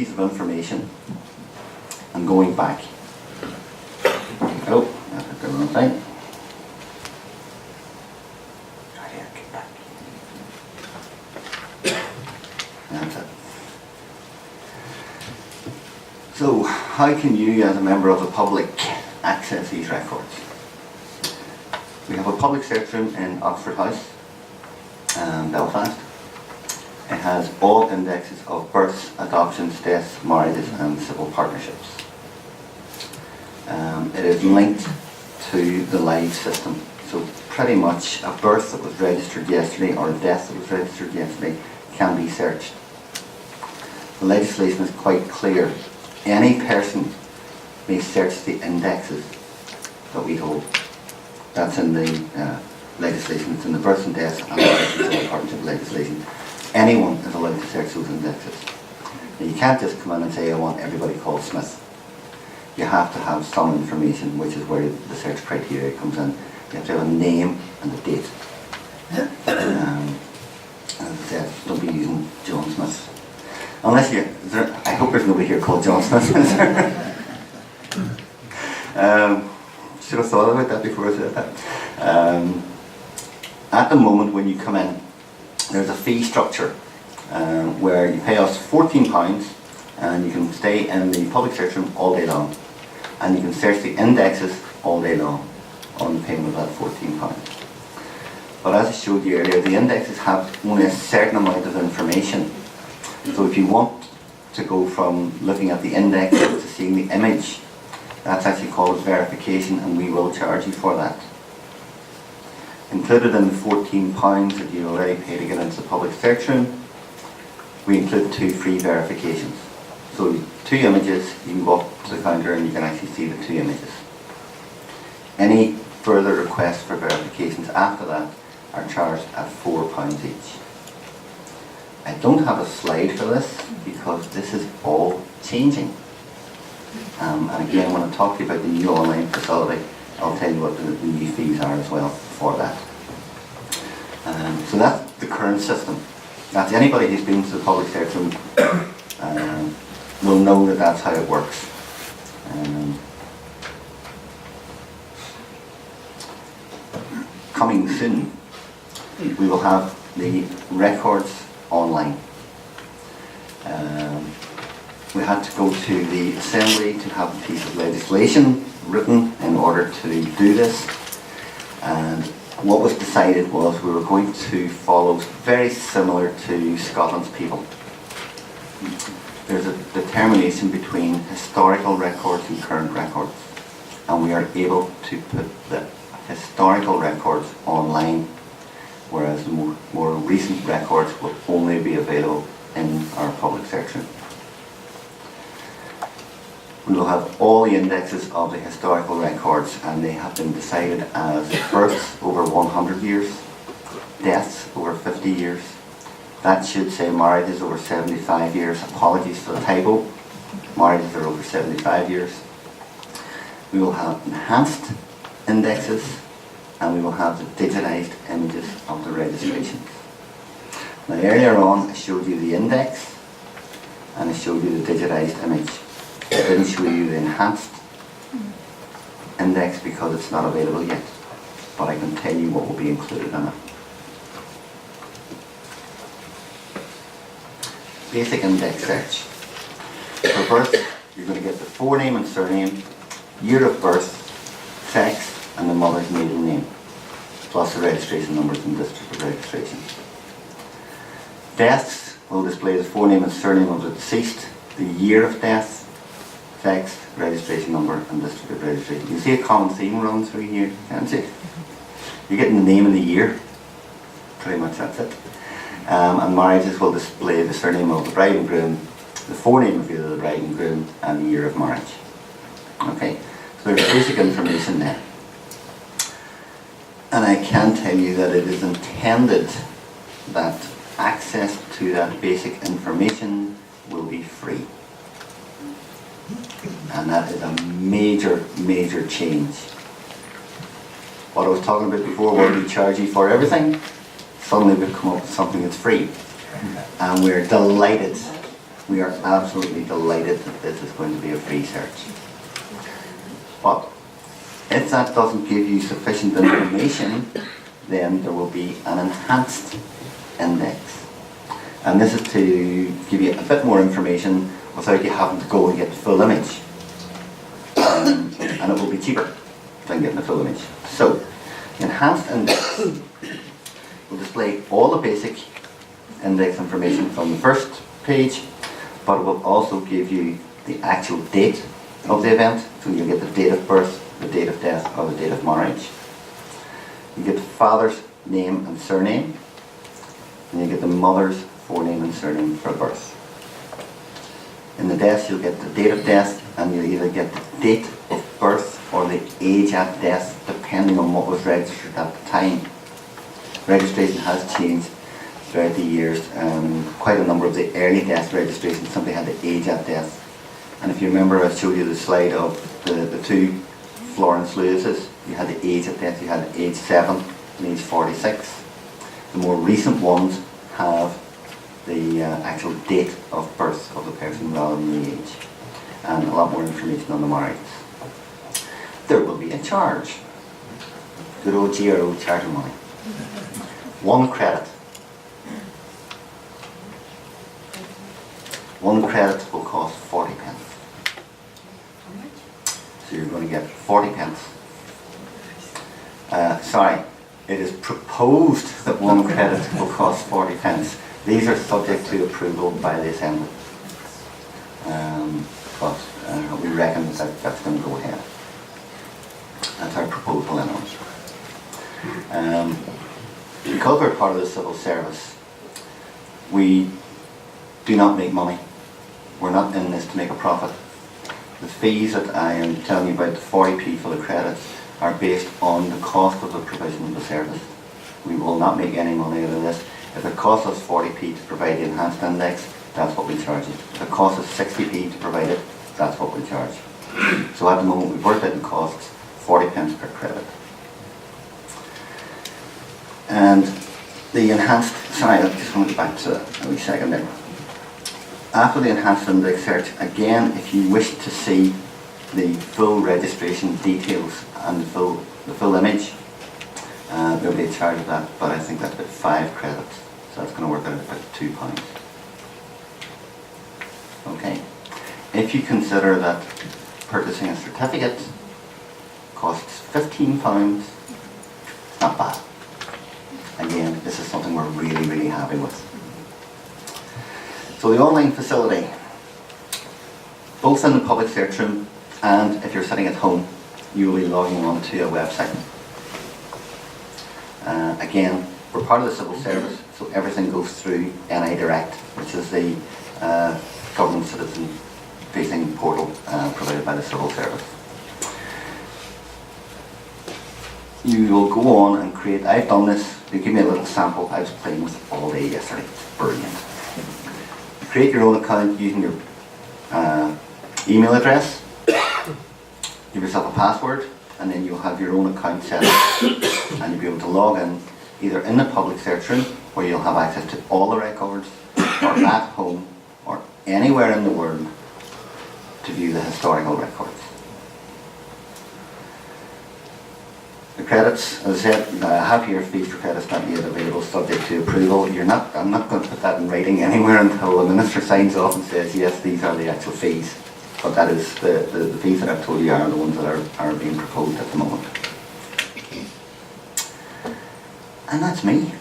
piece of information and going back. Oh, that's the wrong thing. That's it. So, how can you, as a member of the public, access these records? We have a public search room in Oxford House, Belfast. It has all indexes of births, adoptions, deaths, marriages and civil partnerships. It is linked to the live system. So pretty much a birth that was registered yesterday or a death that was registered yesterday can be searched. The legislation is quite clear. Any person may search the indexes that we hold. That's in the legislation. It's in the births and deaths and marriage and civil partnership legislation. Anyone is allowed to search those indexes. Now, you can't just come in and say, I want everybody called Smith. You have to have some information, which is where the search criteria comes in. You have to have a name and a date. As I said, don't be using John Smith. Unless you, I hope there's nobody here called John Smith. Should have thought about that before I said that. At the moment when you come in, there's a fee structure where you pay us £14 and you can stay in the public search room all day long. And you can search the indexes all day long on the payment of that £14. But as I showed you earlier, the indexes have only a certain amount of information. So if you want to go from looking at the index to seeing the image, that's actually called verification, and we will charge you for that. Included in the £14 that you already pay to get into the public search room, we include 2 free verifications. So 2 images, you can go up to the counter and you can actually see the 2 images. Any further requests for verifications after that are charged at £4 each. I don't have a slide for this because this is all changing. And again, when I talk to you about the new online facility, I'll tell you what the new fees are as well for that. So that's the current system. That's anybody who's been to the public search room will know that that's how it works. Coming soon, we will have the records online. We had to go to the Assembly to have a piece of legislation written in order to do this, and what was decided was we were going to follow very similar to Scotland's people. There's a determination between historical records and current records, and we are able to put the historical records online, whereas the more recent records will only be available in our public section. We will have all the indexes of the historical records, and they have been decided as births over 100 years, deaths over 50 years. That should say marriages over 75 years. Apologies for the typo. Marriages are over 75 years. We will have enhanced indexes, and we will have the digitized images of the registrations. Now earlier on I showed you the index and I showed you the digitized image. I didn't show you the enhanced index because it's not available yet, but I can tell you what will be included in it. Basic index search. For birth, you're going to get the forename and surname, year of birth, sex, and the mother's maiden name, plus the registration numbers and district of registration. Deaths will display the forename and surname of the deceased, the year of death, sex, registration number, and district of registration. You see a common theme run through here, can't you? You're getting the name and the year. Pretty much that's it. And marriages will display the surname of the bride and groom, the forename of either the bride and groom, and the year of marriage. Okay, so there's basic information there. And I can tell you that it is intended that access to that basic information will be free. And that is a major, major change. What I was talking about before, where we charge you for everything, suddenly we've come up with something that's free. And we're delighted we are absolutely delighted that this is going to be a free search. But if that doesn't give you sufficient information, then there will be an enhanced index. And this is to give you a bit more information without you having to go and get the full image. And it will be cheaper than getting the full image. So, the enhanced index will display all the basic index information from the first page, but it will also give you the actual date of the event. So you'll get the date of birth, the date of death, or the date of marriage. You get the father's name and surname, and you get the mother's forename and surname for birth. In the deaths, you'll get the date of death, and you'll either get the date of birth or the age at death, depending on what was registered at the time. Registration has changed throughout the years. Quite a number of the early death registrations simply had the age at death. And if you remember, I showed you the slide of the two Florence Lewises. You had the age at death, you had age 7 and age 46. The more recent ones have the actual date of birth of the person rather than the age, and a lot more information on the marriages. There will be a charge. Good old GRO charter money. 1 credit. 1 credit will cost 40 pence. So you're going to get 40 pence. Sorry, it is proposed that 1 credit will cost 40 pence. These are subject to approval by the Assembly. But we reckon that that's going to go ahead. That's our proposal anyway. Because we're part of the civil service, we do not make money. We're not in this to make a profit. The fees that I am telling you about, the 40p for the credits, are based on the cost of the provision of the service. We will not make any money out of this. If it costs us 40p to provide the enhanced index, that's what we charge you. If it costs us 60p to provide it, that's what we charge. So at the moment we've worked out the costs, 40 pence per credit. And the enhanced, sorry, I just want to get back to a wee second there. After the enhanced index search, again, if you wish to see the full registration details and the full image, there'll be a charge of that, but I think that's about 5 credits. So that's going to work out at about £2. Okay. If you consider that purchasing a certificate costs £15, it's not bad. Again, this is something we're really, really happy with. So the online facility, both in the public search room and if you're sitting at home, you will be logging on to a website. Again, we're part of the civil service, so everything goes through NI Direct, which is the government citizen facing portal provided by the civil service. You will go on and create, I've done this, they give me a little sample, I was playing with it all day yesterday, it's brilliant. You create your own account using your email address, give yourself a password, and then you'll have your own account set up, and you'll be able to log in either in the public search room, where you'll have access to all the records, or at home, or anywhere in the world to view the historical records. The credits, as I said, half-year fees for credits not yet available, subject to approval. I'm not going to put that in writing anywhere until the Minister signs off and says, yes, these are the actual fees. But that is, the fees that I've told you are the ones that are being proposed at the moment. And that's me.